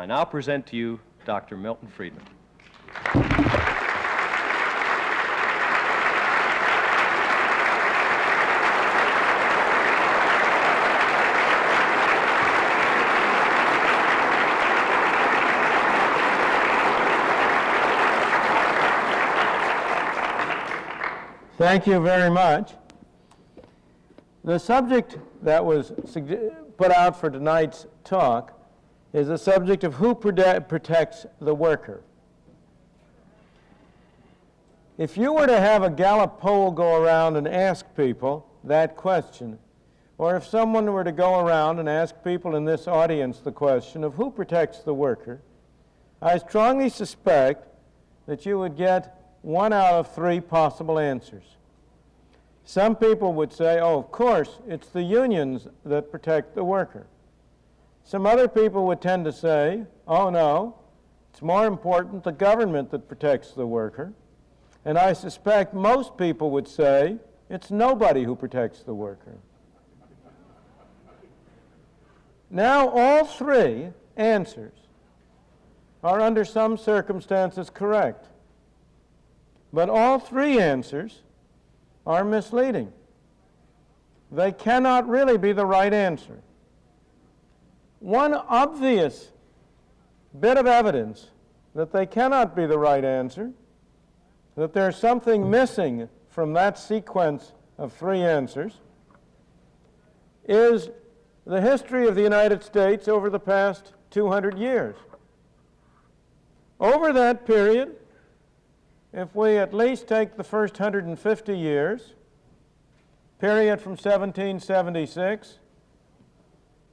I now present to you Dr. Milton Friedman. Thank you very much. The subject that was put out for tonight's talk is the subject of who protects the worker. If you were to have a Gallup poll go around and ask people that question, or if someone were to go around and ask people in this audience the question of who protects the worker, I strongly suspect that you would get 1 out of 3 possible answers. Some people would say, oh, of course, it's the unions that protect the worker. Some other people would tend to say, oh, no, it's more important the government that protects the worker. And I suspect most people would say, it's nobody who protects the worker. Now, all 3 answers are under some circumstances correct. But all 3 answers are misleading. They cannot really be the right answer. One obvious bit of evidence that they cannot be the right answer, that there's something missing from that sequence of 3 answers, is the history of the United States over the past 200 years. Over that period, if we at least take the first 150 years, period from 1776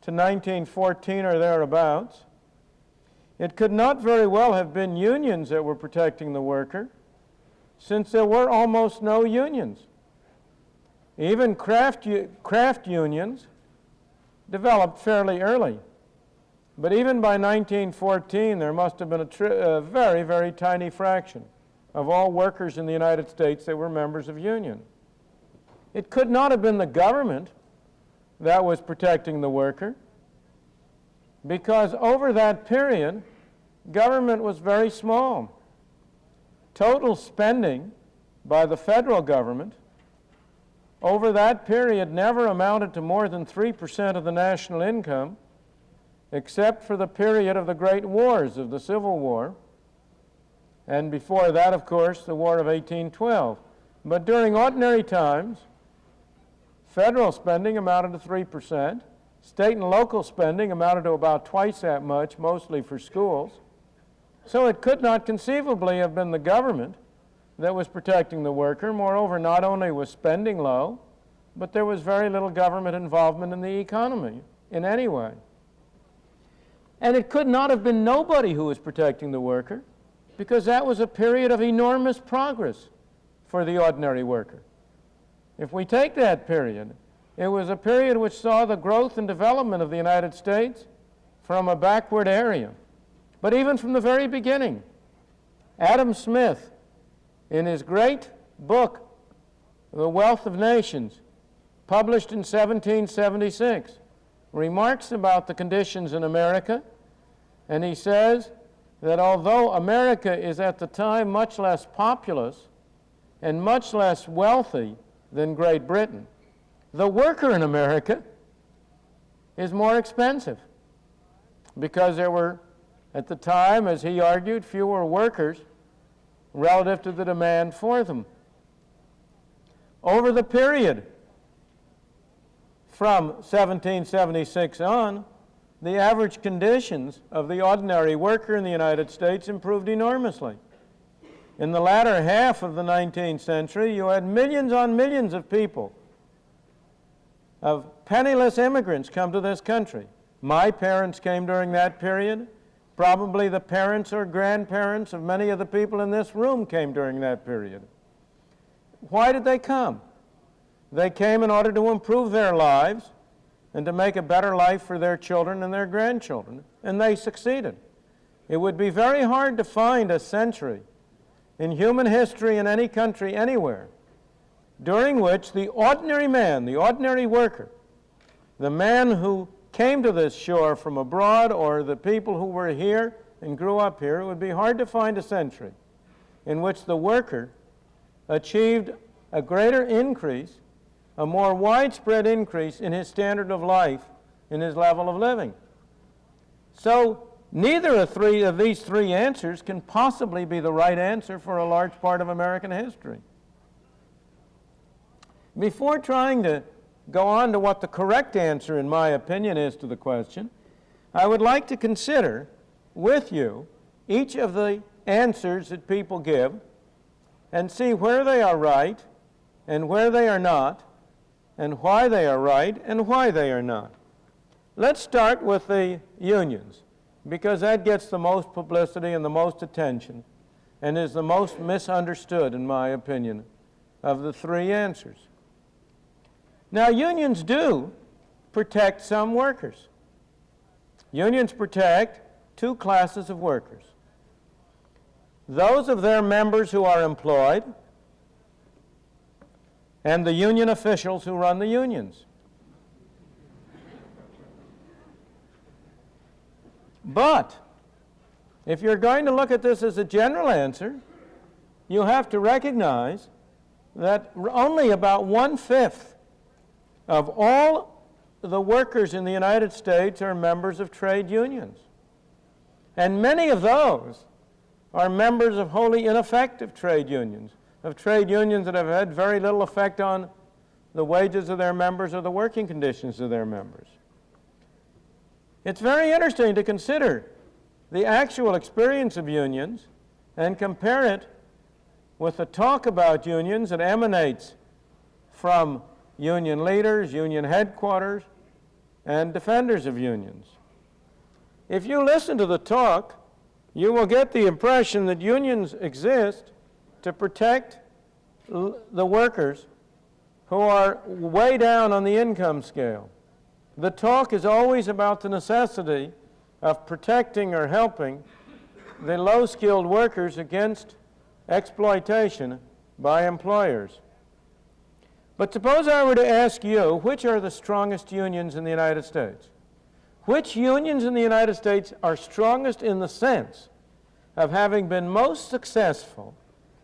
to 1914 or thereabouts, it could not very well have been unions that were protecting the worker, since there were almost no unions. Even craft unions developed fairly early. But even by 1914, there must have been a very, very tiny fraction of all workers in the United States that were members of union. It could not have been the government that was protecting the worker, because over that period, government was very small. Total spending by the federal government over that period never amounted to more than 3% of the national income, except for the period of the great wars of the Civil War, and before that, of course, the War of 1812. But during ordinary times, federal spending amounted to 3%. State and local spending amounted to about twice that much, mostly for schools. So it could not conceivably have been the government that was protecting the worker. Moreover, not only was spending low, but there was very little government involvement in the economy in any way. And it could not have been nobody who was protecting the worker, because that was a period of enormous progress for the ordinary worker. If we take that period, it was a period which saw the growth and development of the United States from a backward area. But even from the very beginning, Adam Smith, in his great book, The Wealth of Nations, published in 1776, remarks about the conditions in America, and he says that although America is at the time much less populous and much less wealthy than Great Britain, the worker in America is more expensive, because there were, at the time, as he argued, fewer workers relative to the demand for them. Over the period from 1776 on, the average conditions of the ordinary worker in the United States improved enormously. In the latter half of the 19th century, you had millions on millions of people, of penniless immigrants, come to this country. My parents came during that period. Probably the parents or grandparents of many of the people in this room came during that period. Why did they come? They came in order to improve their lives and to make a better life for their children and their grandchildren, and they succeeded. It would be very hard to find a century in human history in any country anywhere during which the ordinary man, the ordinary worker, the man who came to this shore from abroad, or the people who were here and grew up here, it would be hard to find a century in which the worker achieved a greater increase, a more widespread increase in his standard of life, in his level of living. So neither of these three answers can possibly be the right answer for a large part of American history. Before trying to go on to what the correct answer, in my opinion, is to the question, I would like to consider with you each of the answers that people give and see where they are right and where they are not, and why they are right and why they are not. Let's start with the unions, because that gets the most publicity and the most attention and is the most misunderstood, in my opinion, of the three answers. Now, unions do protect some workers. Unions protect two classes of workers: those of their members who are employed and the union officials who run the unions. But if you're going to look at this as a general answer, you have to recognize that only about 1/5 of all the workers in the United States are members of trade unions. And many of those are members of wholly ineffective trade unions, of trade unions that have had very little effect on the wages of their members or the working conditions of their members. It's very interesting to consider the actual experience of unions and compare it with the talk about unions that emanates from union leaders, union headquarters, and defenders of unions. If you listen to the talk, you will get the impression that unions exist to protect the workers who are way down on the income scale. The talk is always about the necessity of protecting or helping the low-skilled workers against exploitation by employers. But suppose I were to ask you, which are the strongest unions in the United States? Which unions in the United States are strongest in the sense of having been most successful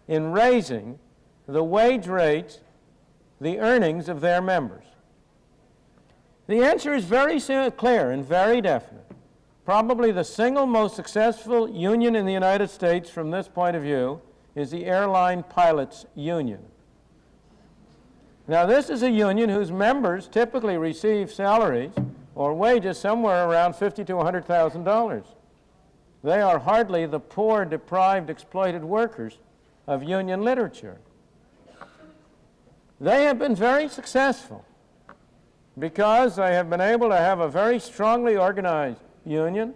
in raising the wage rates, the earnings of their members? The answer is very clear and very definite. Probably the single most successful union in the United States from this point of view is the Airline Pilots Union. Now, this is a union whose members typically receive salaries or wages somewhere around $50,000 to $100,000. They are hardly the poor, deprived, exploited workers of union literature. They have been very successful because they have been able to have a very strongly organized union,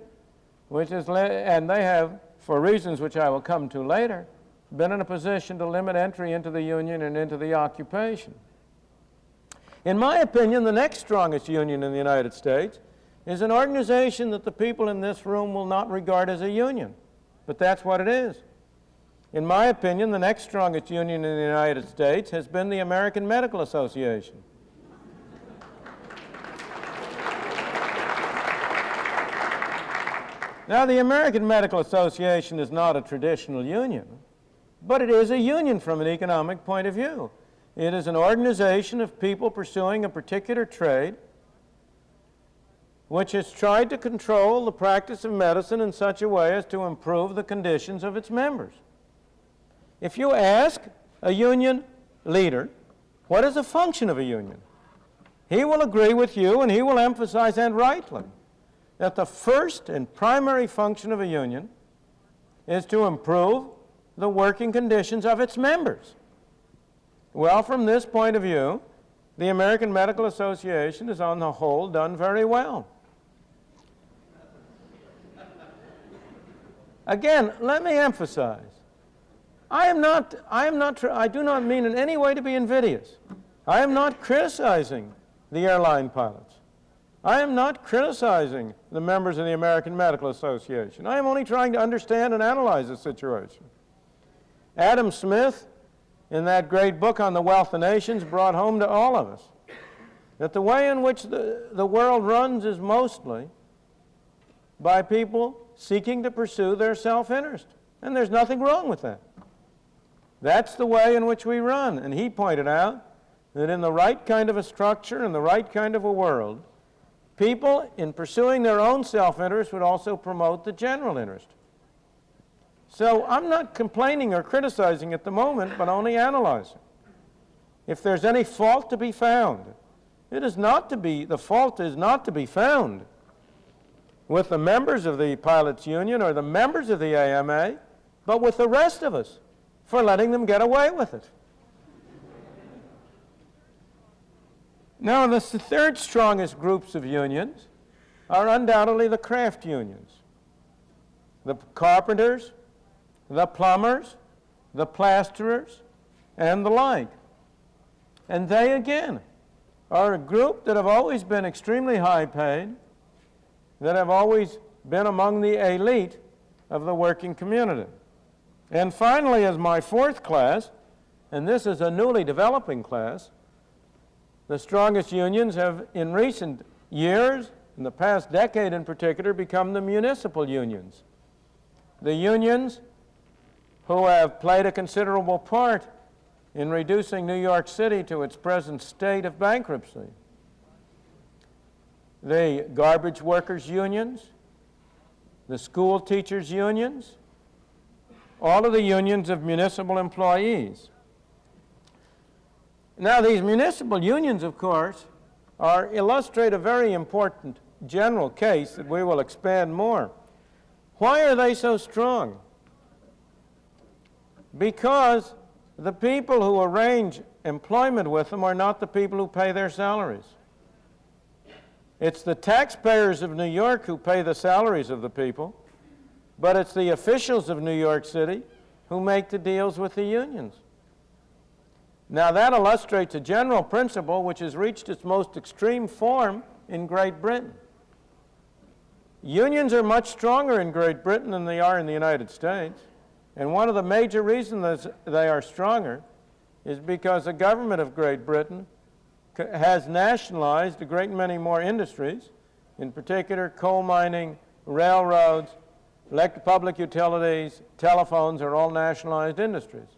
and they have, for reasons which I will come to later, been in a position to limit entry into the union and into the occupation. In my opinion, the next strongest union in the United States is an organization that the people in this room will not regard as a union, but that's what it is. In my opinion, the next strongest union in the United States has been the American Medical Association. Now, the American Medical Association is not a traditional union, but it is a union from an economic point of view. It is an organization of people pursuing a particular trade which has tried to control the practice of medicine in such a way as to improve the conditions of its members. If you ask a union leader, what is the function of a union? He will agree with you, and he will emphasize, and rightly, that the first and primary function of a union is to improve the working conditions of its members. Well, from this point of view, the American Medical Association has on the whole done very well. Again, let me emphasize, I do not mean in any way to be invidious. I am not criticizing the airline pilots. I am not criticizing the members of the American Medical Association. I am only trying to understand and analyze the situation. Adam Smith, in that great book on the wealth of nations, brought home to all of us that the way in which the world runs is mostly by people seeking to pursue their self-interest. And there's nothing wrong with that. That's the way in which we run. And he pointed out that in the right kind of a structure, in the right kind of a world, people, in pursuing their own self-interest, would also promote the general interest. So I'm not complaining or criticizing at the moment, but only analyzing. If there's any fault to be found, the fault is not to be found with the members of the pilots' union or the members of the AMA, but with the rest of us for letting them get away with it. Now, the third strongest groups of unions are undoubtedly the craft unions. The carpenters, the plumbers, the plasterers, and the like. And they, again, are a group that have always been extremely high paid, that have always been among the elite of the working community. And finally, as my fourth class, and this is a newly developing class, the strongest unions have, in recent years, in the past decade in particular, become the municipal unions. The unions who have played a considerable part in reducing New York City to its present state of bankruptcy. The garbage workers' unions, the school teachers' unions, all of the unions of municipal employees. Now, these municipal unions, of course, illustrate a very important general case that we will expand more. Why are they so strong? Because the people who arrange employment with them are not the people who pay their salaries. It's the taxpayers of New York who pay the salaries of the people, but it's the officials of New York City who make the deals with the unions. Now, that illustrates a general principle which has reached its most extreme form in Great Britain. Unions are much stronger in Great Britain than they are in the United States, and one of the major reasons they are stronger is because the government of Great Britain has nationalized a great many more industries, in particular coal mining, railroads, public utilities, telephones are all nationalized industries.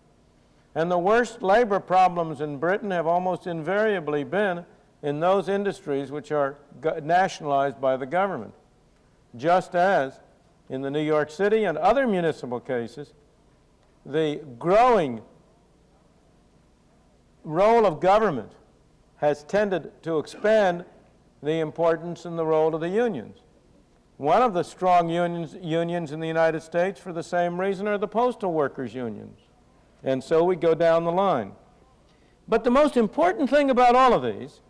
And the worst labor problems in Britain have almost invariably been in those industries which are nationalized by the government, just as in the New York City and other municipal cases, the growing role of government has tended to expand the importance and the role of the unions. One of the strong unions in the United States, for the same reason, are the postal workers' unions. And so we go down the line. But the most important thing about all of these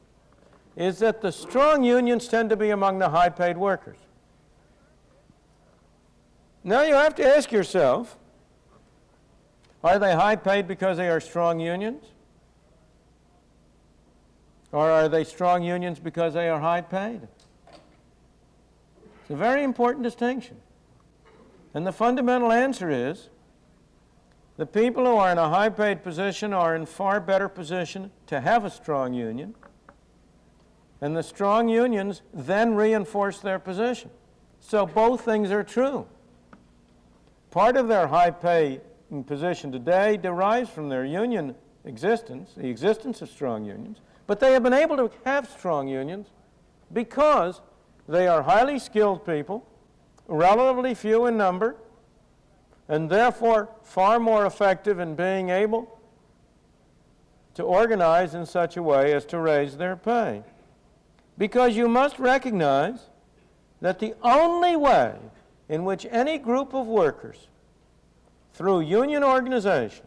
is that the strong unions tend to be among the high-paid workers. Now you have to ask yourself, are they high-paid because they are strong unions? Or are they strong unions because they are high-paid? It's a very important distinction. And the fundamental answer is the people who are in a high-paid position are in far better position to have a strong union, and the strong unions then reinforce their position. So both things are true. Part of their high-pay position today derives from their union existence, the existence of strong unions, but they have been able to have strong unions because they are highly skilled people, relatively few in number, and therefore far more effective in being able to organize in such a way as to raise their pay. Because you must recognize that the only way in which any group of workers, through union organization,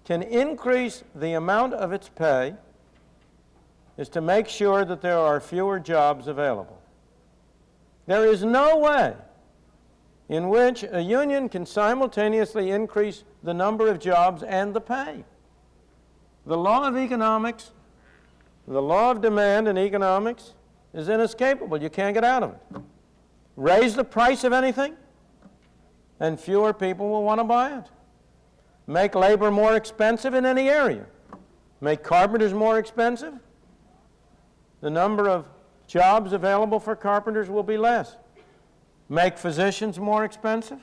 can increase the amount of its pay is to make sure that there are fewer jobs available. There is no way in which a union can simultaneously increase the number of jobs and the pay. The law of economics, the law of demand in economics is inescapable. You can't get out of it. Raise the price of anything, and fewer people will want to buy it. Make labor more expensive in any area. Make carpenters more expensive, the number of jobs available for carpenters will be less. Make physicians more expensive,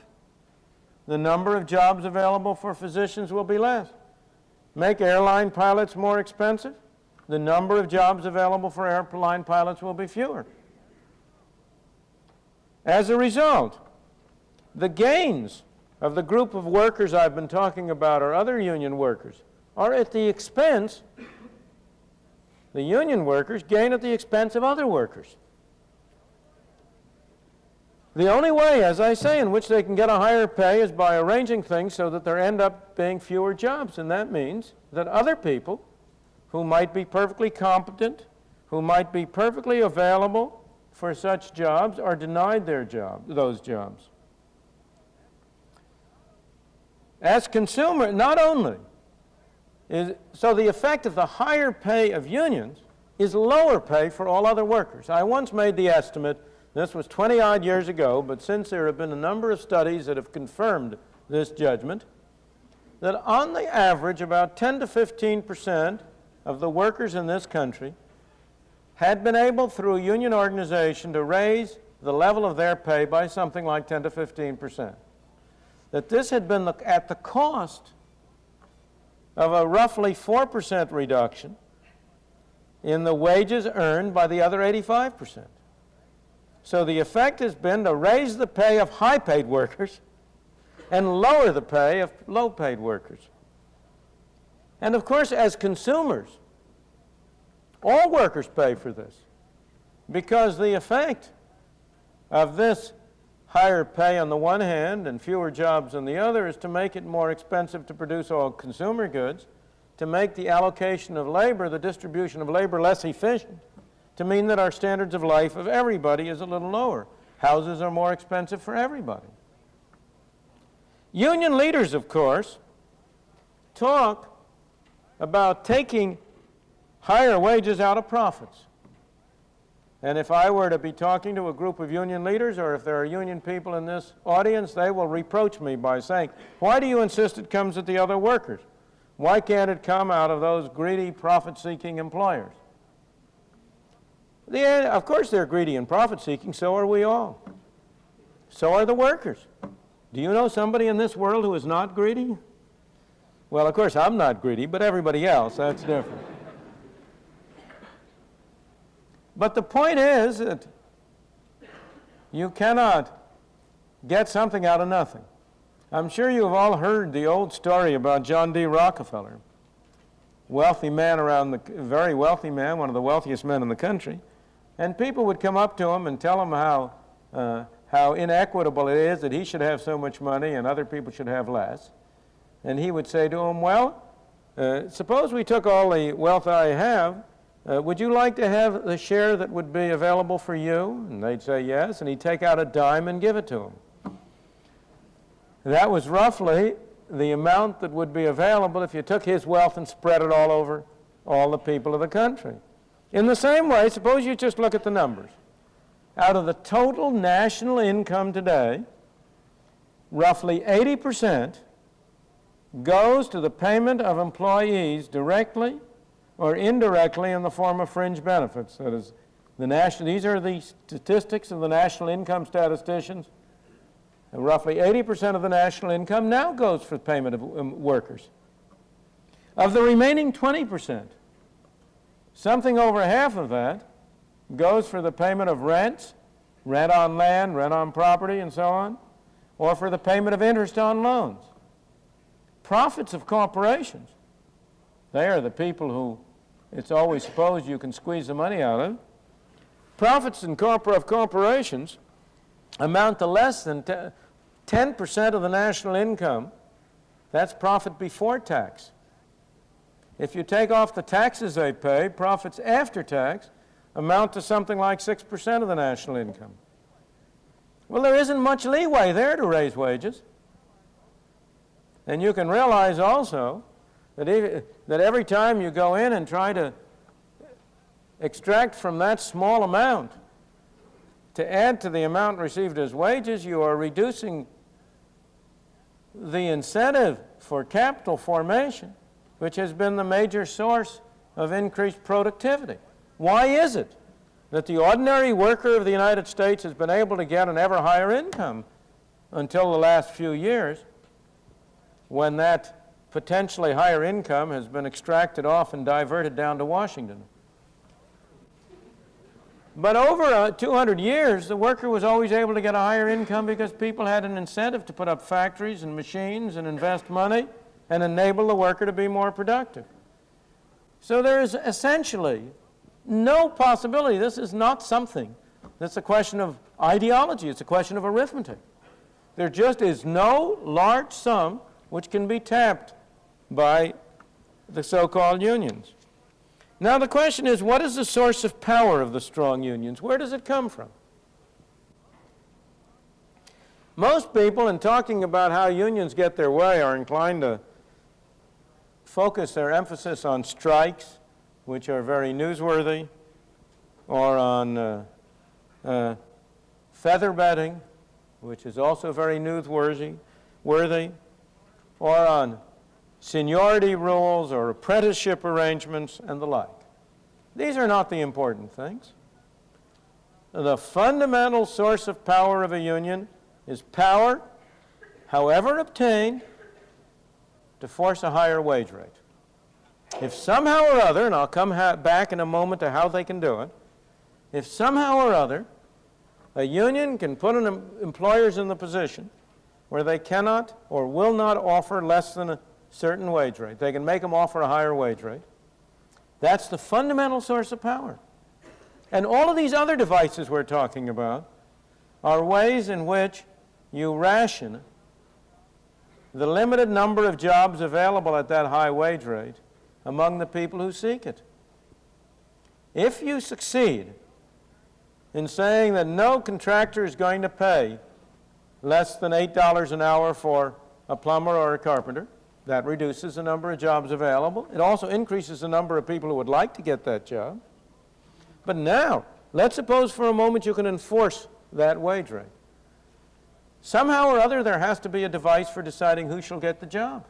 the number of jobs available for physicians will be less. Make airline pilots more expensive, the number of jobs available for airline pilots will be fewer. As a result, the gains of the group of workers I've been talking about, or other union workers, are at the expense, the union workers gain at the expense of other workers. The only way, as I say, in which they can get a higher pay is by arranging things so that there end up being fewer jobs, and that means that other people who might be perfectly competent, who might be perfectly available for such jobs, are denied those jobs. As consumer, not only so the effect of the higher pay of unions is lower pay for all other workers. I once made the estimate, this was 20-odd years ago, but since there have been a number of studies that have confirmed this judgment, that on the average about 10 to 15% of the workers in this country had been able through union organization to raise the level of their pay by something like 10 to 15%. That this had been at the cost of a roughly 4% reduction in the wages earned by the other 85%. So the effect has been to raise the pay of high-paid workers and lower the pay of low-paid workers. And of course, as consumers, all workers pay for this, because the effect of this higher pay on the one hand and fewer jobs on the other is to make it more expensive to produce all consumer goods, to make the allocation of labor, the distribution of labor, less efficient, to mean that our standards of life of everybody is a little lower. Houses are more expensive for everybody. Union leaders, of course, talk about taking higher wages out of profits. And if I were to be talking to a group of union leaders, or if there are union people in this audience, they will reproach me by saying, why do you insist it comes at the other workers? Why can't it come out of those greedy, profit-seeking employers? Of course they're greedy and profit-seeking, so are we all. So are the workers. Do you know somebody in this world who is not greedy? Well, of course, I'm not greedy, but everybody else, that's different. But the point is that you cannot get something out of nothing. I'm sure you have all heard the old story about John D. Rockefeller, wealthy man very wealthy man, one of the wealthiest men in the country. And people would come up to him and tell him how inequitable it is that he should have so much money and other people should have less. And he would say to them, well, suppose we took all the wealth I have, would you like to have the share that would be available for you? And they'd say yes, and he'd take out a dime and give it to them. That was roughly the amount that would be available if you took his wealth and spread it all over all the people of the country. In the same way, suppose you just look at the numbers. Out of the total national income today, roughly 80% goes to the payment of employees directly or indirectly in the form of fringe benefits. That is, these are the statistics of the national income statisticians. And roughly 80% of the national income now goes for payment of workers. Of the remaining 20%, something over half of that goes for the payment of rents, rent on land, rent on property, and so on, or for the payment of interest on loans. Profits of corporations, they are the people who it's always supposed you can squeeze the money out of. Profits of corporations amount to less than 10% of the national income. That's profit before tax. If you take off the taxes they pay, profits after tax amount to something like 6% of the national income. Well, there isn't much leeway there to raise wages. And you can realize also that every time you go in and try to extract from that small amount to add to the amount received as wages, you are reducing the incentive for capital formation, which has been the major source of increased productivity. Why is it that the ordinary worker of the United States has been able to get an ever higher income until the last few years, when that potentially higher income has been extracted off and diverted down to Washington? But over 200 years, the worker was always able to get a higher income because people had an incentive to put up factories and machines and invest money and enable the worker to be more productive. So there is essentially no possibility. This is not something that's a question of ideology. It's a question of arithmetic. There just is no large sum which can be tapped by the so-called unions. Now the question is, what is the source of power of the strong unions? Where does it come from? Most people, in talking about how unions get their way, are inclined to focus their emphasis on strikes, which are very newsworthy, or on feather bedding, which is also very newsworthy, or on seniority rules or apprenticeship arrangements and the like. These are not the important things. The fundamental source of power of a union is power, however obtained, to force a higher wage rate. If somehow or other, and I'll come back in a moment to how they can do it, if somehow or other a union can put employers in the position where they cannot or will not offer less than a certain wage rate, they can make them offer a higher wage rate. That's the fundamental source of power. And all of these other devices we're talking about are ways in which you ration the limited number of jobs available at that high wage rate among the people who seek it. If you succeed in saying that no contractor is going to pay less than $8 an hour for a plumber or a carpenter, that reduces the number of jobs available. It also increases the number of people who would like to get that job. But now, let's suppose for a moment you can enforce that wage rate. Somehow or other, there has to be a device for deciding who shall get the job.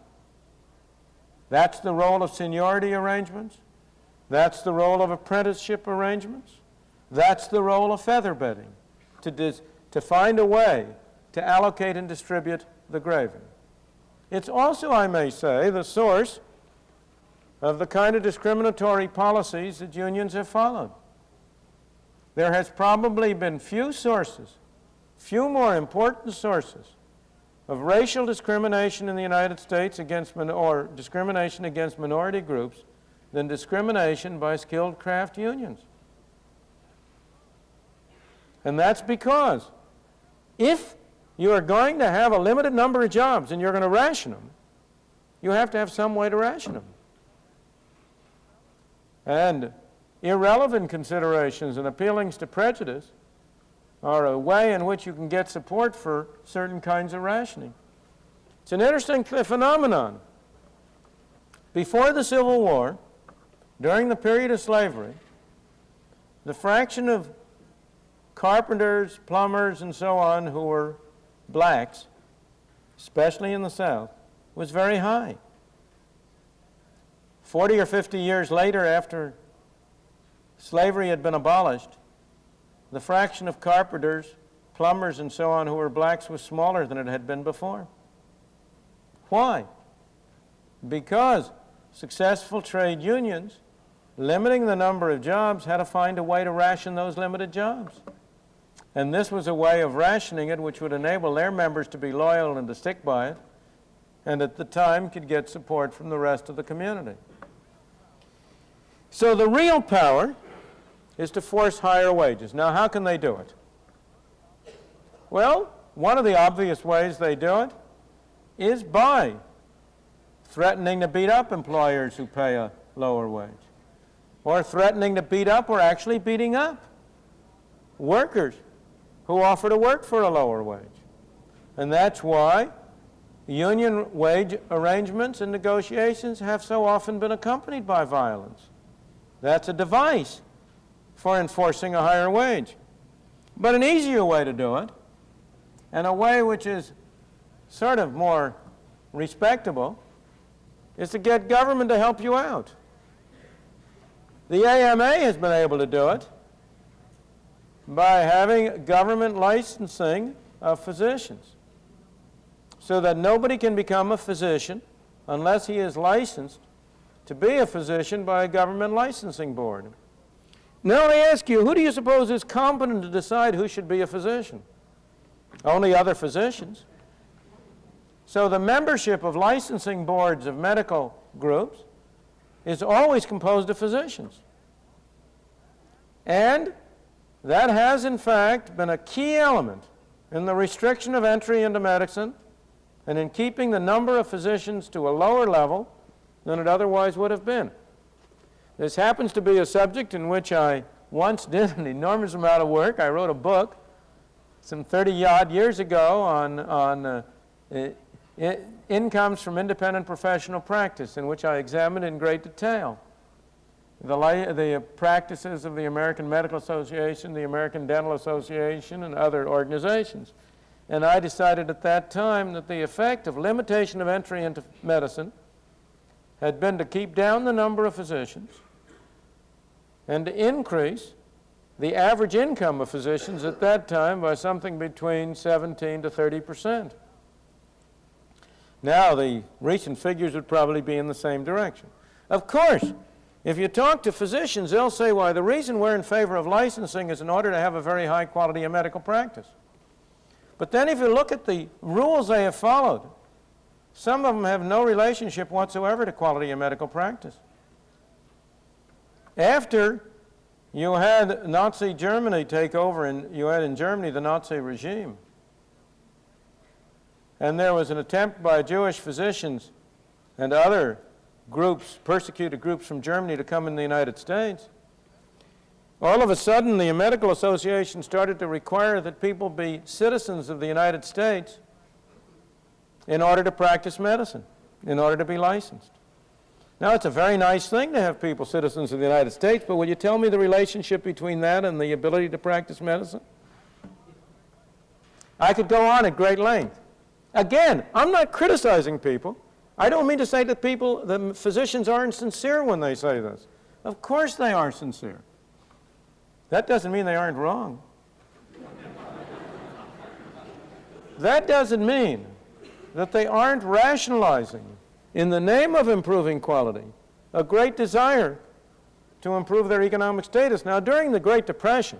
That's the role of seniority arrangements. That's the role of apprenticeship arrangements. That's the role of feather bedding, to find a way to allocate and distribute the graving. It's also, I may say, the source of the kind of discriminatory policies that unions have followed. There has probably been few more important sources of racial discrimination in the United States or discrimination against minority groups than discrimination by skilled craft unions. And that's because if you are going to have a limited number of jobs and you're going to ration them, you have to have some way to ration them. And irrelevant considerations and appealings to prejudice are a way in which you can get support for certain kinds of rationing. It's an interesting phenomenon. Before the Civil War, during the period of slavery, the fraction of carpenters, plumbers, and so on who were blacks, especially in the South, was very high. 40 or 50 years later, after slavery had been abolished, the fraction of carpenters, plumbers, and so on who were blacks was smaller than it had been before. Why? Because successful trade unions, limiting the number of jobs, had to find a way to ration those limited jobs. And this was a way of rationing it which would enable their members to be loyal and to stick by it, and at the time could get support from the rest of the community. So the real power is to force higher wages. Now, how can they do it? Well, one of the obvious ways they do it is by threatening to beat up employers who pay a lower wage, or threatening to beat up or actually beating up workers who offer to work for a lower wage. And that's why union wage arrangements and negotiations have so often been accompanied by violence. That's a device for enforcing a higher wage. But an easier way to do it, and a way which is sort of more respectable, is to get government to help you out. The AMA has been able to do it by having government licensing of physicians, so that nobody can become a physician unless he is licensed to be a physician by a government licensing board. Now I ask you, who do you suppose is competent to decide who should be a physician? Only other physicians. So the membership of licensing boards of medical groups is always composed of physicians. And that has, in fact, been a key element in the restriction of entry into medicine and in keeping the number of physicians to a lower level than it otherwise would have been. This happens to be a subject in which I once did an enormous amount of work. I wrote a book some 30-odd years ago on incomes from independent professional practice, in which I examined in great detail the practices of the American Medical Association, the American Dental Association, and other organizations. And I decided at that time that the effect of limitation of entry into medicine had been to keep down the number of physicians and to increase the average income of physicians at that time by something between 17 to 30%. Now, the recent figures would probably be in the same direction. Of course, if you talk to physicians, they'll say, why, the reason we're in favor of licensing is in order to have a very high quality of medical practice. But then if you look at the rules they have followed, some of them have no relationship whatsoever to quality of medical practice. After you had Nazi Germany take over, and you had in Germany the Nazi regime, and there was an attempt by Jewish physicians and other groups, persecuted groups from Germany, to come in the United States, all of a sudden the Medical Association started to require that people be citizens of the United States in order to practice medicine, in order to be licensed. Now, it's a very nice thing to have people citizens of the United States, but will you tell me the relationship between that and the ability to practice medicine? I could go on at great length. Again, I'm not criticizing people. I don't mean to say that the physicians aren't sincere when they say this. Of course they are sincere. That doesn't mean they aren't wrong. That doesn't mean that they aren't rationalizing, in the name of improving quality, a great desire to improve their economic status. Now, during the Great Depression,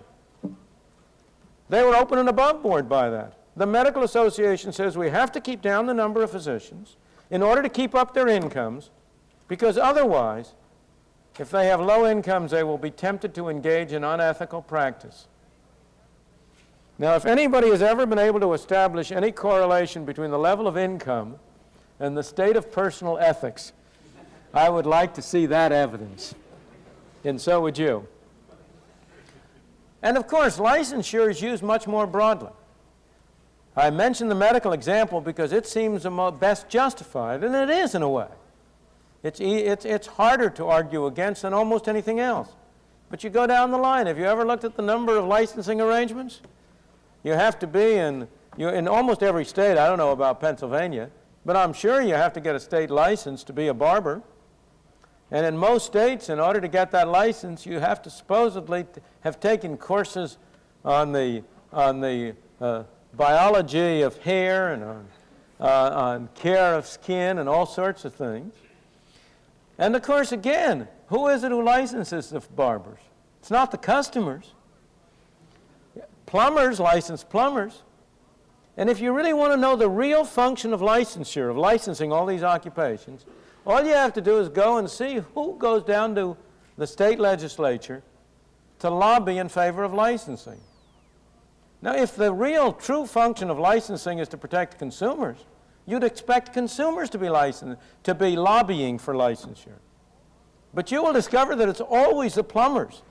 they were open and above board by that. The Medical Association says we have to keep down the number of physicians in order to keep up their incomes, because otherwise, if they have low incomes, they will be tempted to engage in unethical practice. Now, if anybody has ever been able to establish any correlation between the level of income and the state of personal ethics, I would like to see that evidence. And so would you. And of course, licensure is used much more broadly. I mention the medical example because it seems the best justified, and it is in a way. It's harder to argue against than almost anything else. But you go down the line. Have you ever looked at the number of licensing arrangements? You have to be in almost every state. I don't know about Pennsylvania, but I'm sure you have to get a state license to be a barber. And in most states, in order to get that license, you have to supposedly have taken courses on the biology of hair and on care of skin and all sorts of things. And of course, again, who is it who licenses the barbers? It's not the customers. Plumbers license plumbers. And if you really want to know the real function of licensure, of licensing all these occupations, all you have to do is go and see who goes down to the state legislature to lobby in favor of licensing. Now, if the real true function of licensing is to protect consumers, you'd expect consumers to be licensed, to be lobbying for licensure. But you will discover that it's always the plumbers,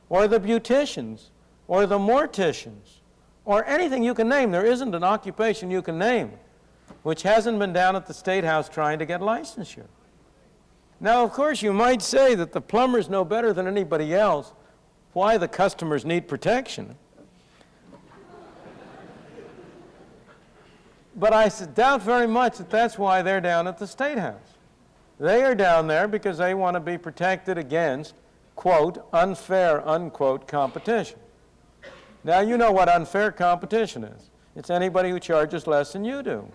or the beauticians, or the morticians, or anything you can name. There isn't an occupation you can name which hasn't been down at the State House trying to get licensure. Now, of course, you might say that the plumbers know better than anybody else why the customers need protection. But I doubt very much that that's why they're down at the State House. They are down there because they want to be protected against quote, unfair, unquote, competition. Now you know what unfair competition is. It's anybody who charges less than you do.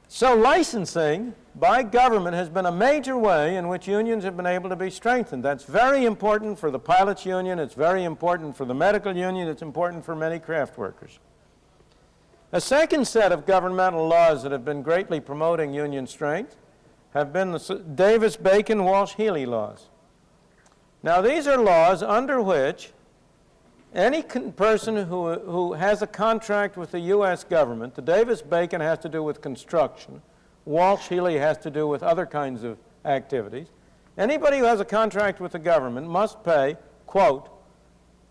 So licensing by government has been a major way in which unions have been able to be strengthened. That's very important for the pilots union, it's very important for the medical union, it's important for many craft workers. A second set of governmental laws that have been greatly promoting union strength have been the Davis-Bacon-Walsh-Healy laws. Now these are laws under which any person who has a contract with the U.S. government, the Davis-Bacon has to do with construction, Walsh-Healy has to do with other kinds of activities. Anybody who has a contract with the government must pay, quote,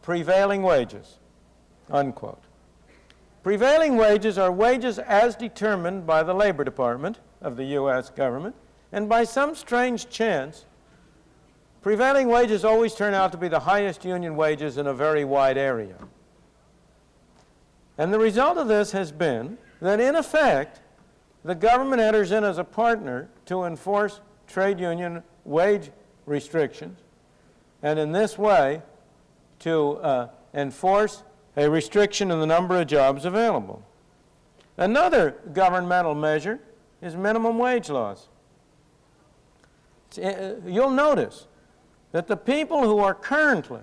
prevailing wages, unquote. Prevailing wages are wages as determined by the Labor Department of the U.S. government, and by some strange chance, prevailing wages always turn out to be the highest union wages in a very wide area. And the result of this has been that, in effect, the government enters in as a partner to enforce trade union wage restrictions, and in this way to enforce a restriction in the number of jobs available. Another governmental measure is minimum wage laws. You'll notice that the people who are currently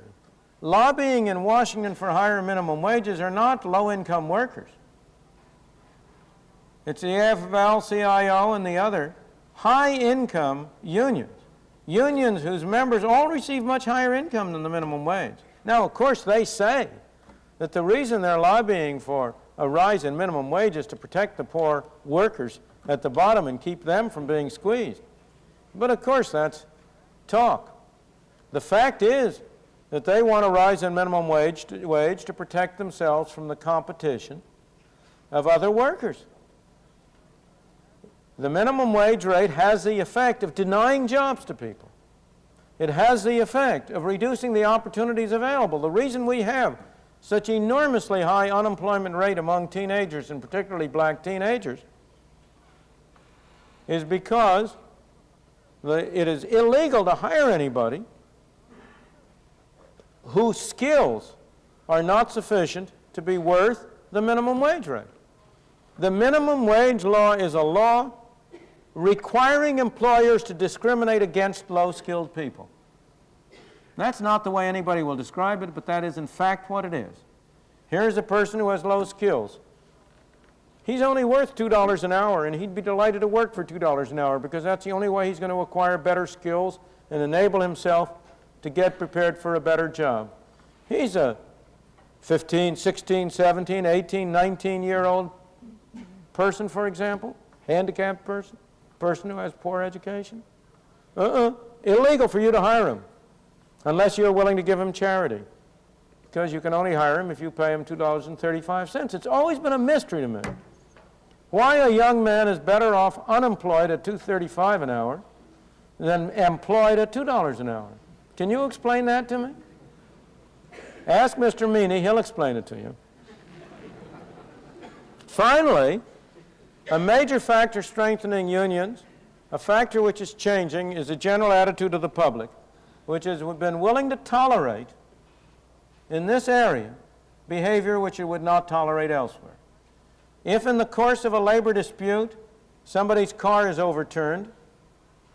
lobbying in Washington for higher minimum wages are not low-income workers. It's the AFL-CIO and the other high-income unions, unions whose members all receive much higher income than the minimum wage. Now, of course, they say that the reason they're lobbying for a rise in minimum wage is to protect the poor workers at the bottom and keep them from being squeezed. But, of course, that's talk. The fact is that they want a rise in minimum wage to protect themselves from the competition of other workers. The minimum wage rate has the effect of denying jobs to people. It has the effect of reducing the opportunities available. The reason we have such enormously high unemployment rate among teenagers, and particularly black teenagers, is because it is illegal to hire anybody whose skills are not sufficient to be worth the minimum wage rate. The minimum wage law is a law requiring employers to discriminate against low-skilled people. That's not the way anybody will describe it, but that is in fact what it is. Here's a person who has low skills. He's only worth $2 an hour, and he'd be delighted to work for $2 an hour because that's the only way he's going to acquire better skills and enable himself to get prepared for a better job. He's a 15, 16, 17, 18, 19-year-old person, for example, handicapped person, person who has poor education. Illegal for you to hire him unless you're willing to give him charity, because you can only hire him if you pay him $2.35. It's always been a mystery to me why a young man is better off unemployed at $2.35 an hour than employed at $2 an hour. Can you explain that to me? Ask Mr. Meany, he'll explain it to you. Finally, a major factor strengthening unions, a factor which is changing, is the general attitude of the public, which has been willing to tolerate in this area behavior which it would not tolerate elsewhere. If in the course of a labor dispute somebody's car is overturned,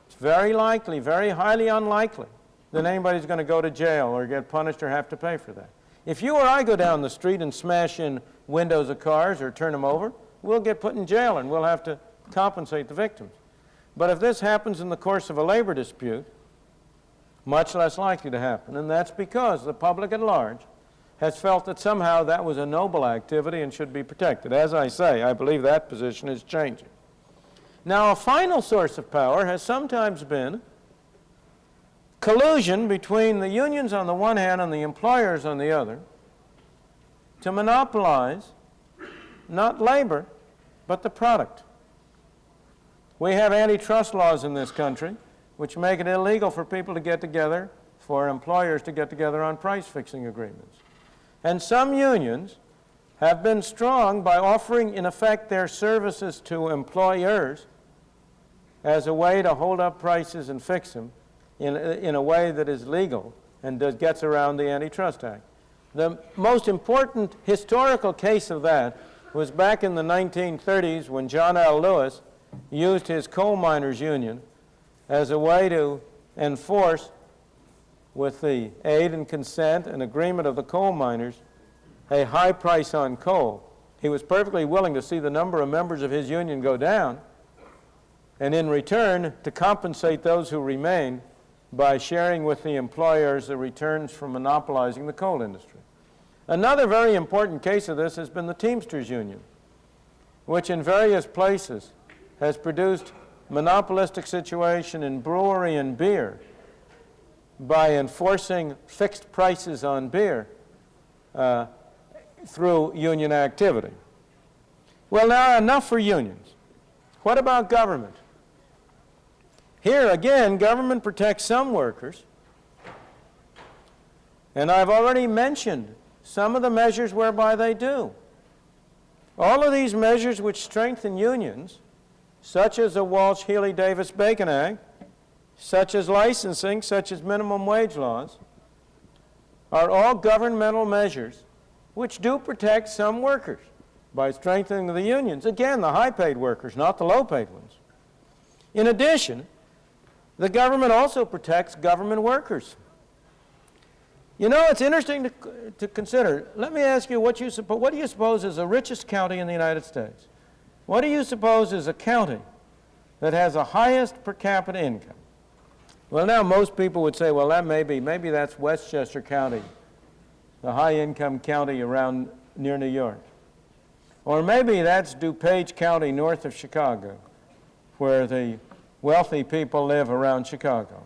it's very likely, very highly unlikely, that anybody's going to go to jail or get punished or have to pay for that. If you or I go down the street and smash in windows of cars or turn them over, we'll get put in jail and we'll have to compensate the victims. But if this happens in the course of a labor dispute, much less likely to happen, and that's because the public at large has felt that somehow that was a noble activity and should be protected. As I say, I believe that position is changing. Now, a final source of power has sometimes been collusion between the unions on the one hand and the employers on the other to monopolize not labor, but the product. We have antitrust laws in this country which make it illegal for people to get together, for employers to get together on price-fixing agreements. And some unions have been strong by offering, in effect, their services to employers as a way to hold up prices and fix them in a way that is legal and gets around the Antitrust Act. The most important historical case of that was back in the 1930s when John L. Lewis used his coal miners' union as a way to enforce, with the aid and consent and agreement of the coal miners, a high price on coal. He was perfectly willing to see the number of members of his union go down, and in return to compensate those who remained by sharing with the employers the returns from monopolizing the coal industry. Another very important case of this has been the Teamsters Union, which in various places has produced monopolistic situation in brewery and beer by enforcing fixed prices on beer through union activity. Well, now enough for unions. What about government? Here again, government protects some workers, and I've already mentioned some of the measures whereby they do. All of these measures which strengthen unions, such as the Walsh-Healy-Davis-Bacon Act, such as licensing, such as minimum wage laws, are all governmental measures which do protect some workers by strengthening the unions. Again, the high-paid workers, not the low-paid ones. In addition, the government also protects government workers. You know, it's interesting to consider. Let me ask you, what do you suppose is the richest county in the United States? What do you suppose is a county that has the highest per capita income? Well, now most people would say, well, that maybe that's Westchester County, the high-income county around near New York. Or maybe that's DuPage County north of Chicago, where the wealthy people live around Chicago.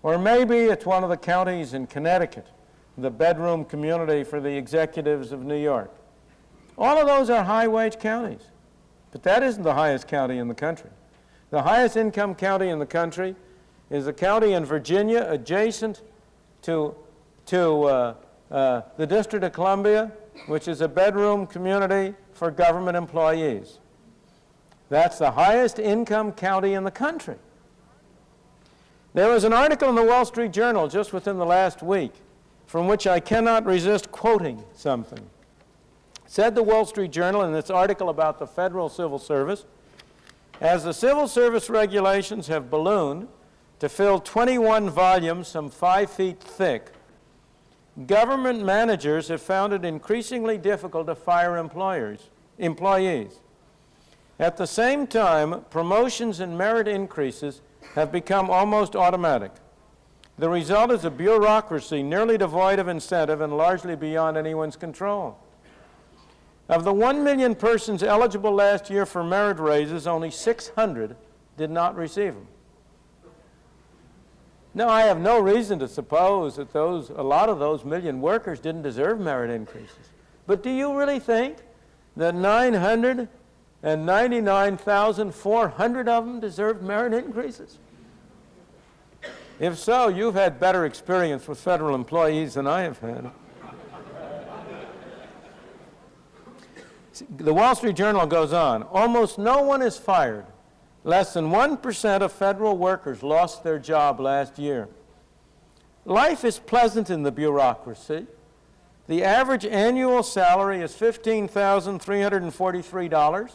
Or maybe it's one of the counties in Connecticut, the bedroom community for the executives of New York. All of those are high-wage counties, but that isn't the highest county in the country. The highest income county in the country is a county in Virginia adjacent to the District of Columbia, which is a bedroom community for government employees. That's the highest income county in the country. There was an article in the Wall Street Journal just within the last week from which I cannot resist quoting something. Said the Wall Street Journal in its article about the federal civil service, as the civil service regulations have ballooned to fill 21 volumes some 5 feet thick, government managers have found it increasingly difficult to fire employees. At the same time, promotions and merit increases have become almost automatic. The result is a bureaucracy nearly devoid of incentive and largely beyond anyone's control. Of the 1 million persons eligible last year for merit raises, only 600 did not receive them. Now, I have no reason to suppose that a lot of those million workers didn't deserve merit increases. But do you really think that 999,400 of them deserved merit increases? If so, you've had better experience with federal employees than I have had. The Wall Street Journal goes on, almost no one is fired. Less than 1% of federal workers lost their job last year. Life is pleasant in the bureaucracy. The average annual salary is $15,343,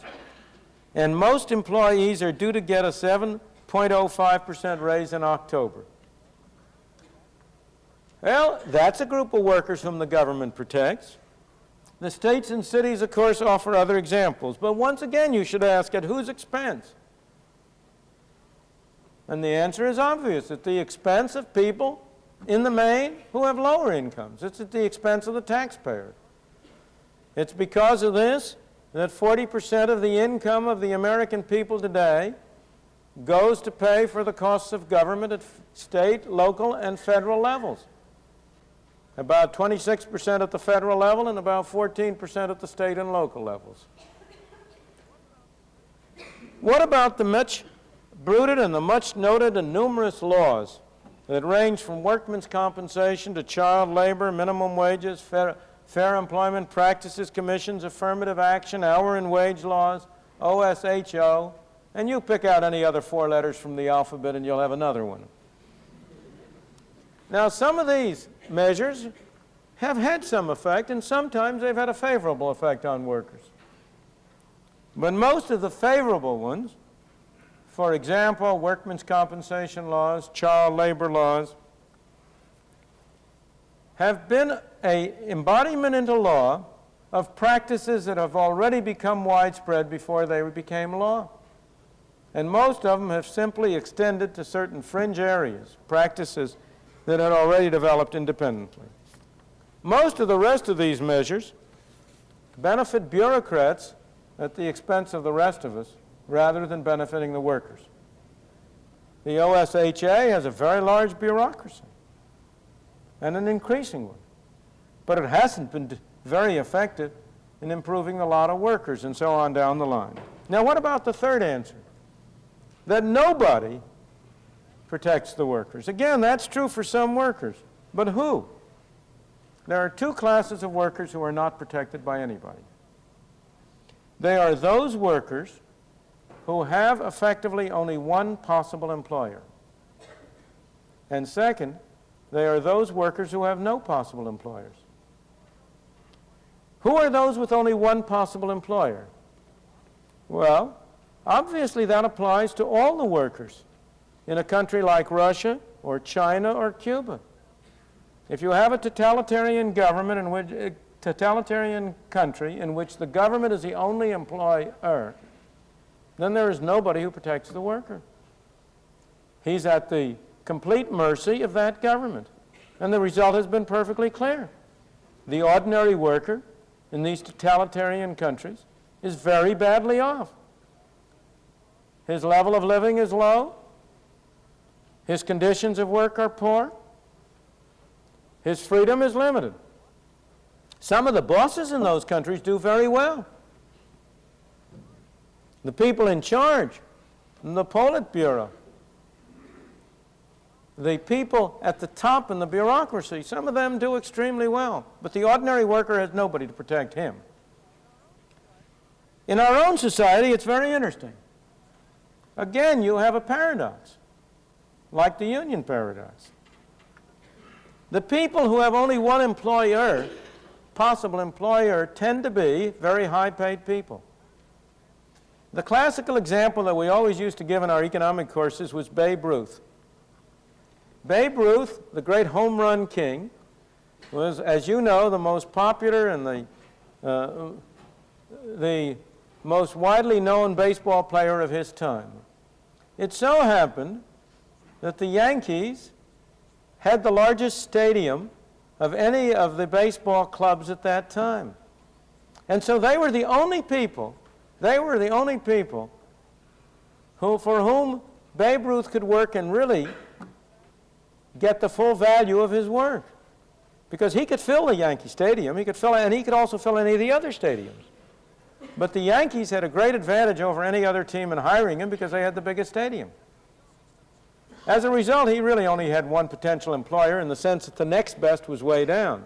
and most employees are due to get a 7.05% raise in October. Well, that's a group of workers whom the government protects. The states and cities, of course, offer other examples, but once again you should ask, at whose expense? And the answer is obvious. At the expense of people, in the main, who have lower incomes. It's at the expense of the taxpayer. It's because of this that 40% of the income of the American people today goes to pay for the costs of government at state, local, and federal levels. About 26% at the federal level and about 14% at the state and local levels. What about the much bruited and the much noted and numerous laws that range from workmen's compensation to child labor, minimum wages, fair employment practices commissions, affirmative action, hour and wage laws, OSHO, And you pick out any other 4 letters from the alphabet and you'll have another one. Now, some of these measures have had some effect, and sometimes they've had a favorable effect on workers. But most of the favorable ones, for example, workmen's compensation laws, child labor laws, have been an embodiment into law of practices that have already become widespread before they became law. And most of them have simply extended to certain fringe areas, practices that had already developed independently. Most of the rest of these measures benefit bureaucrats at the expense of the rest of us, rather than benefiting the workers. The OSHA has a very large bureaucracy, and an increasing one. But it hasn't been very effective in improving the lot of workers, and so on down the line. Now, what about the third answer? That nobody protects the workers. Again, that's true for some workers. But who? There are 2 classes of workers who are not protected by anybody. They are those workers who have effectively only one possible employer. And second, they are those workers who have no possible employers. Who are those with only one possible employer? Well, obviously that applies to all the workers in a country like Russia or China or Cuba. If you have a totalitarian government in which a totalitarian country in which the government is the only employer, then there is nobody who protects the worker. He's at the complete mercy of that government. And the result has been perfectly clear. The ordinary worker in these totalitarian countries is very badly off. His level of living is low. His conditions of work are poor. His freedom is limited. Some of the bosses in those countries do very well. The people in charge, the Politburo, the people at the top in the bureaucracy, some of them do extremely well. But the ordinary worker has nobody to protect him. In our own society, it's very interesting. Again, you have a paradox, like the union paradox. The people who have only one employer, possible employer, tend to be very high-paid people. The classical example that we always used to give in our economic courses was Babe Ruth. Babe Ruth, the great home run king, was, as you know, the most popular and the most widely known baseball player of his time. It so happened that the Yankees had the largest stadium of any of the baseball clubs at that time. And so they were the only people who, for whom Babe Ruth could work and really get the full value of his work. Because he could fill the Yankee Stadium, and he could also fill any of the other stadiums. But the Yankees had a great advantage over any other team in hiring him because they had the biggest stadium. As a result, he really only had one potential employer in the sense that the next best was way down.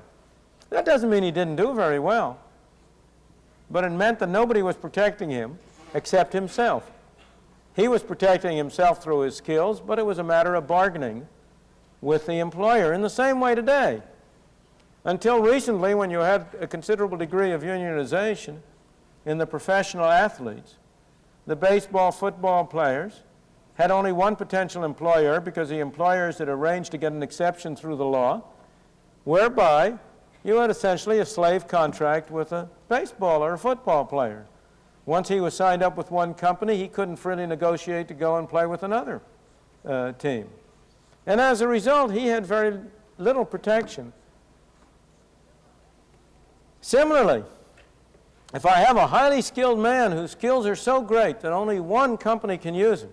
That doesn't mean he didn't do very well, but it meant that nobody was protecting him except himself. He was protecting himself through his skills, but it was a matter of bargaining with the employer. In the same way today, until recently, when you had a considerable degree of unionization in the professional athletes, the baseball, football players had only one potential employer because the employers had arranged to get an exception through the law, whereby you had essentially a slave contract with a baseball or a football player. Once he was signed up with one company, he couldn't freely negotiate to go and play with another team. And as a result, he had very little protection. Similarly, if I have a highly skilled man whose skills are so great that only one company can use him,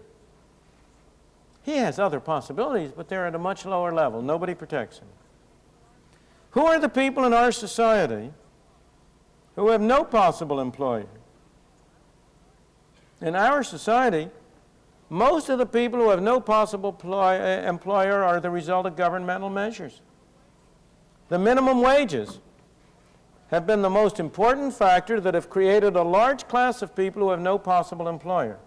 he has other possibilities, but they're at a much lower level. Nobody protects him. Who are the people in our society who have no possible employer? In our society, most of the people who have no possible employer are the result of governmental measures. The minimum wages have been the most important factor that have created a large class of people who have no possible employer.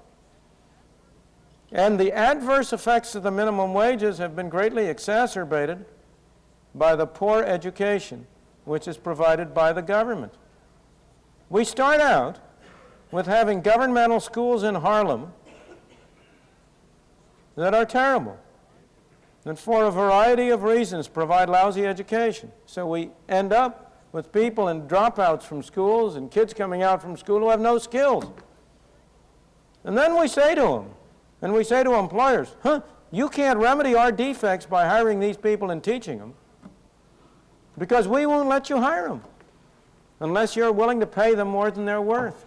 And the adverse effects of the minimum wages have been greatly exacerbated by the poor education which is provided by the government. We start out with having governmental schools in Harlem that are terrible, that for a variety of reasons provide lousy education. So we end up with people and dropouts from schools and kids coming out from school who have no skills. And then we say to them, and we say to employers, you can't remedy our defects by hiring these people and teaching them, because we won't let you hire them unless you're willing to pay them more than they're worth.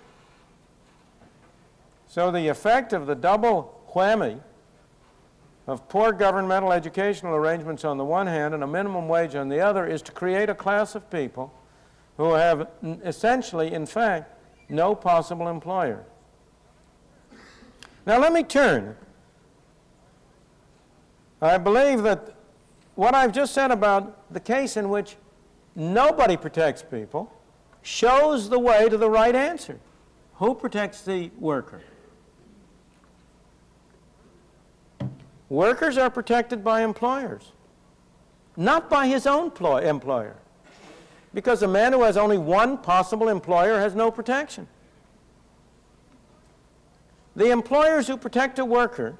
So the effect of the double whammy of poor governmental educational arrangements on the one hand and a minimum wage on the other is to create a class of people who have essentially, in fact, no possible employer. Now let me turn. I believe that what I've just said about the case in which nobody protects people shows the way to the right answer. Who protects the worker? Workers are protected by employers, not by his own employer, because a man who has only one possible employer has no protection. The employers who protect a worker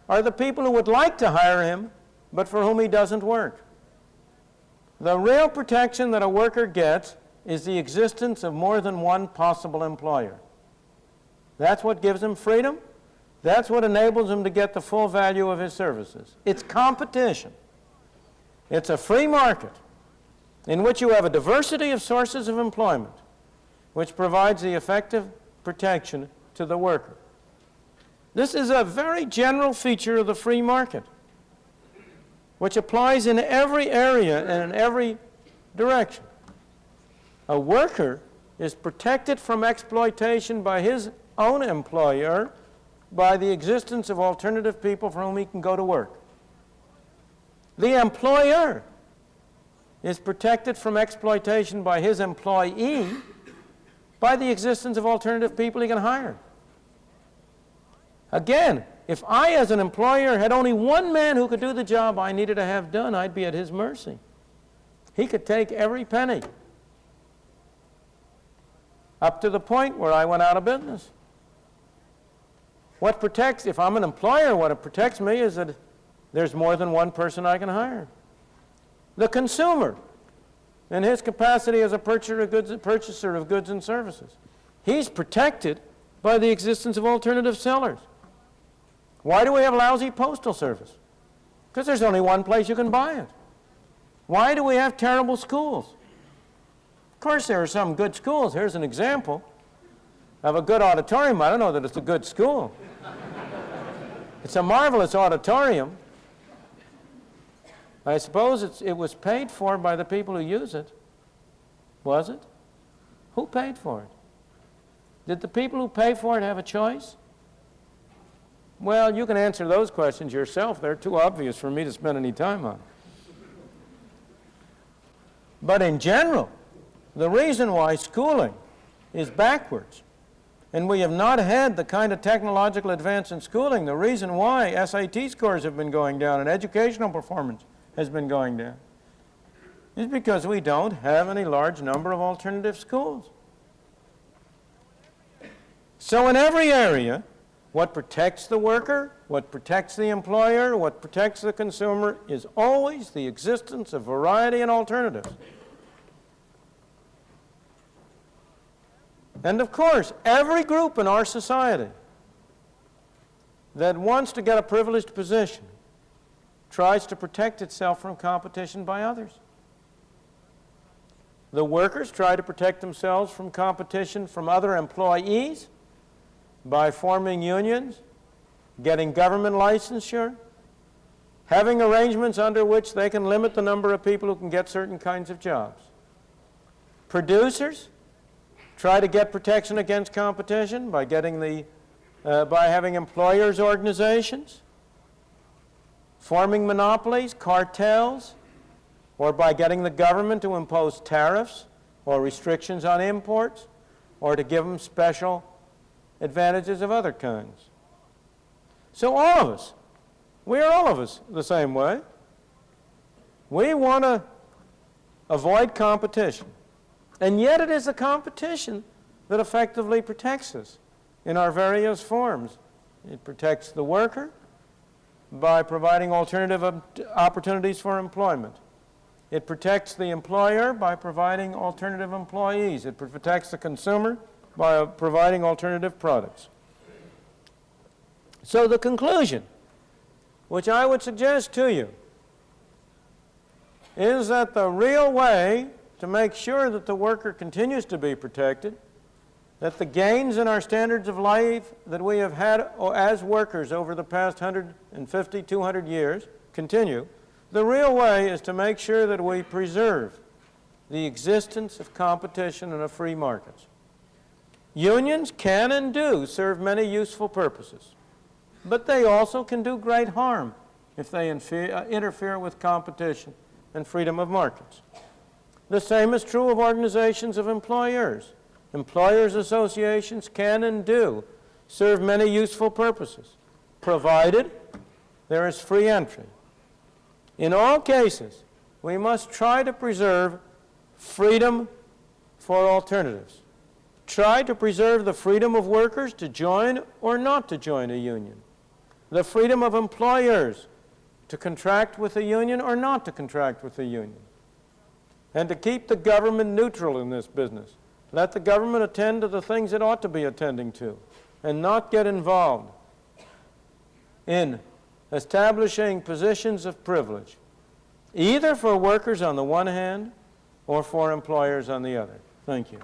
are the people who would like to hire him, but for whom he doesn't work. The real protection that a worker gets is the existence of more than one possible employer. That's what gives him freedom. That's what enables him to get the full value of his services. It's competition. It's a free market in which you have a diversity of sources of employment, which provides the effective protection to the worker. This is a very general feature of the free market, which applies in every area and in every direction. A worker is protected from exploitation by his own employer by the existence of alternative people for whom he can go to work. The employer is protected from exploitation by his employee by the existence of alternative people he can hire. Again, if I as an employer had only one man who could do the job I needed to have done, I'd be at his mercy. He could take every penny, up to the point where I went out of business. What protects, if I'm an employer, what it protects me is that there's more than one person I can hire. The consumer, in his capacity as a purchaser of goods and services, he's protected by the existence of alternative sellers. Why do we have lousy postal service? Because there's only one place you can buy it. Why do we have terrible schools? Of course there are some good schools. Here's an example of a good auditorium. I don't know that it's a good school. It's a marvelous auditorium. I suppose it was paid for by the people who use it. Was it? Who paid for it? Did the people who pay for it have a choice? Well, you can answer those questions yourself. They're too obvious for me to spend any time on. But in general, the reason why schooling is backwards, and we have not had the kind of technological advance in schooling, the reason why SAT scores have been going down and educational performance has been going down, is because we don't have any large number of alternative schools. So in every area, what protects the worker, what protects the employer, what protects the consumer is always the existence of variety and alternatives. And of course, every group in our society that wants to get a privileged position tries to protect itself from competition by others. The workers try to protect themselves from competition from other employees by forming unions, getting government licensure, having arrangements under which they can limit the number of people who can get certain kinds of jobs. Producers try to get protection against competition by by having employers' organizations, forming monopolies, cartels, or by getting the government to impose tariffs or restrictions on imports, or to give them special advantages of other kinds. So all of us, all of us the same way. We want to avoid competition. And yet it is the competition that effectively protects us in our various forms. It protects the worker by providing alternative opportunities for employment. It protects the employer by providing alternative employees. It protects the consumer by providing alternative products. So the conclusion, which I would suggest to you, is that the real way to make sure that the worker continues to be protected, that the gains in our standards of life that we have had as workers over the past 150, 200 years continue, the real way is to make sure that we preserve the existence of competition and of free markets. Unions can and do serve many useful purposes, but they also can do great harm if they interfere with competition and freedom of markets. The same is true of organizations of employers. Employers' associations can and do serve many useful purposes, provided there is free entry. In all cases, we must try to preserve freedom for alternatives. Try to preserve the freedom of workers to join or not to join a union. The freedom of employers to contract with a union or not to contract with a union. And to keep the government neutral in this business. Let the government attend to the things it ought to be attending to and not get involved in establishing positions of privilege, either for workers on the one hand or for employers on the other. Thank you.